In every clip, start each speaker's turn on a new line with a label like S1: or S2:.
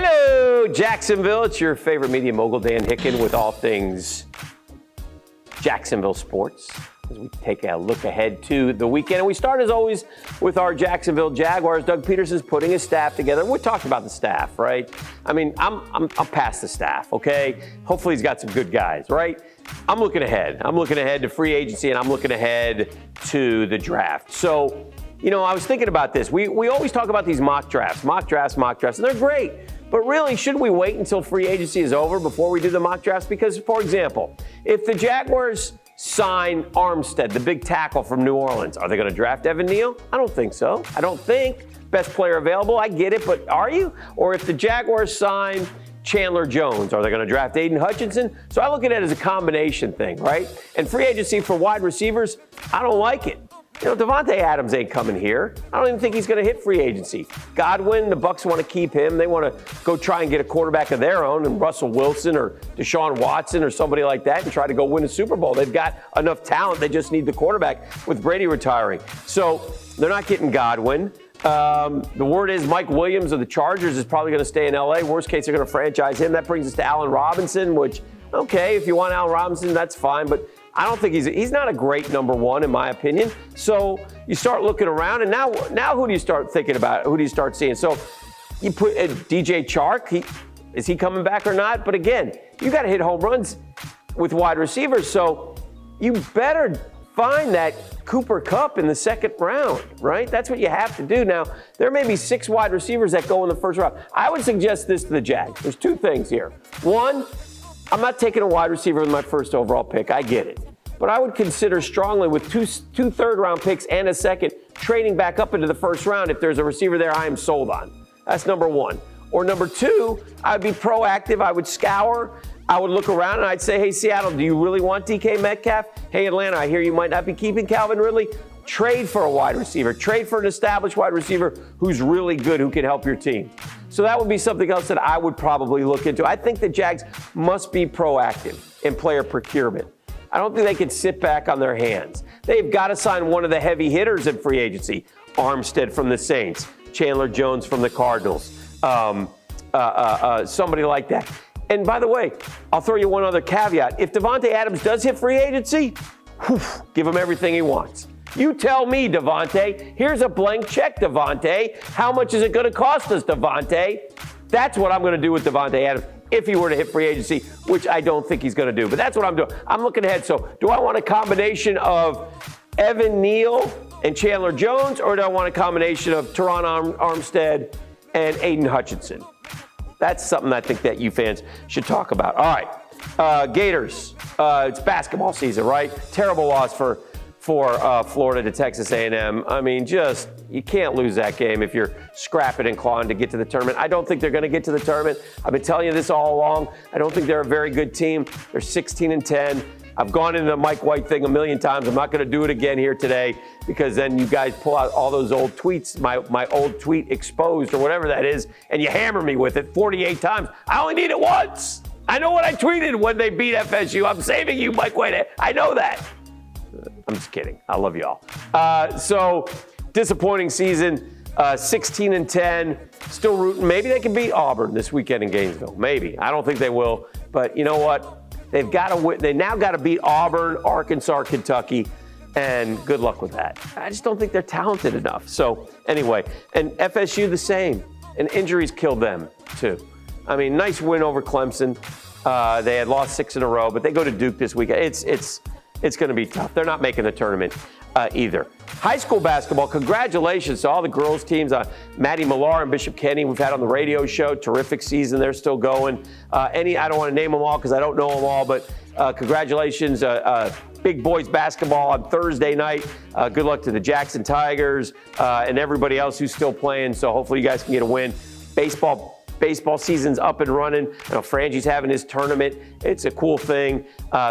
S1: Hello, Jacksonville. It's your favorite media mogul, Dan Hicken, with all things Jacksonville sports, as we take a look ahead to the weekend. And we start, as always, with our Jacksonville Jaguars. Doug Peterson's putting his staff together. We talked about the staff, right? I mean, I'm past the staff, okay? Hopefully he's got some good guys, right? I'm looking ahead. I'm looking ahead to free agency, and I'm looking ahead to the draft. So, you know, I was thinking about this. We always talk about these mock drafts, and they're great. But really, should we wait until free agency is over before we do the mock drafts? Because, for example, if the Jaguars sign Armstead, the big tackle from New Orleans, are they going to draft Evan Neal? I don't think so. I don't think. Best player available, I get it, but are you? Or if the Jaguars sign Chandler Jones, are they going to draft Aiden Hutchinson? So I look at it as a combination thing, right? And free agency for wide receivers, I don't like it. You know, Davante Adams ain't coming here. I don't even think he's going to hit free agency. Godwin, the Bucs want to keep him. They want to go try and get a quarterback of their own, and Russell Wilson or Deshaun Watson or somebody like that, and try to go win a Super Bowl. They've got enough talent. They just need the quarterback with Brady retiring. So they're not getting Godwin. The word is Mike Williams of the Chargers is probably going to stay in L.A. Worst case, they're going to franchise him. That brings us to Allen Robinson, which, okay, if you want Allen Robinson, that's fine. But I don't think he's not a great number one, in my opinion. So you start looking around, and now who do you start thinking about? Who do you start seeing? So you put DJ Chark. Is he coming back or not? But again, you got to hit home runs with wide receivers. So you better find that Cooper Kupp in the second round, right? That's what you have to do. Now, there may be 6 wide receivers that go in the first round. I would suggest this to the Jags. There's 2 things here. One, I'm not taking a wide receiver with my first overall pick. I get it. But I would consider strongly, with two third-round picks and a second, trading back up into the first round. If there's a receiver there I am sold on. That's number one. Or number 2, I would be proactive. I would scour. I would look around and I'd say, hey, Seattle, do you really want DK Metcalf? Hey, Atlanta, I hear you might not be keeping Calvin Ridley. Trade for a wide receiver. Trade for an established wide receiver who's really good, who can help your team. So that would be something else that I would probably look into. I think the Jags must be proactive in player procurement. I don't think they can sit back on their hands. They've got to sign one of the heavy hitters in free agency. Armstead from the Saints, Chandler Jones from the Cardinals, somebody like that. And by the way, I'll throw you one other caveat. If Davante Adams does hit free agency, give him everything he wants. You tell me, Davante. Here's a blank check, Davante. How much is it going to cost us, Davante? That's what I'm going to do with Davante Adams if he were to hit free agency, which I don't think he's going to do. But that's what I'm doing. I'm looking ahead. So do I want a combination of Evan Neal and Chandler Jones, or do I want a combination of Terron Armstead and Aiden Hutchinson? That's something I think that you fans should talk about. All right, Gators. It's basketball season, right? Terrible loss for Florida to Texas A&M. I mean, you can't lose that game if you're scrapping and clawing to get to the tournament. I don't think they're going to get to the tournament. I've been telling you this all along. I don't think they're a very good team. They're 16-10. I've gone into the Mike White thing a million times. I'm not going to do it again here today, because then you guys pull out all those old tweets, my old tweet exposed or whatever that is, and you hammer me with it 48 times. I only need it once. I know what I tweeted when they beat FSU. I'm saving you, Mike White. I know that. I'm just kidding. I love y'all. So disappointing season, 16-10. Still rooting. Maybe they can beat Auburn this weekend in Gainesville. Maybe. I don't think they will. But you know what? They've got to win. They now got to beat Auburn, Arkansas, Kentucky, and good luck with that. I just don't think they're talented enough. So anyway, and FSU the same. And injuries killed them too. I mean, nice win over Clemson. They had lost 6 in a row, but they go to Duke this weekend. It's going to be tough. They're not making the tournament either. High school basketball, congratulations to all the girls teams. Maddie Millar and Bishop Kenny we've had on the radio show. Terrific season. They're still going. I don't want to name them all because I don't know them all, but congratulations. Big boys basketball on Thursday night. Good luck to the Jackson Tigers and everybody else who's still playing. So hopefully you guys can get a win. Baseball season's up and running. I know Frangie's having his tournament. It's a cool thing.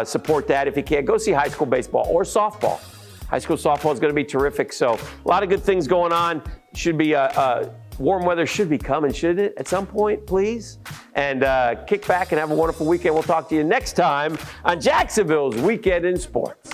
S1: Support that if you can. Go see high school baseball or softball. High school softball is going to be terrific. So a lot of good things going on. Should be warm weather should be coming, shouldn't it? At some point, please. And kick back and have a wonderful weekend. We'll talk to you next time on Jacksonville's Weekend in Sports.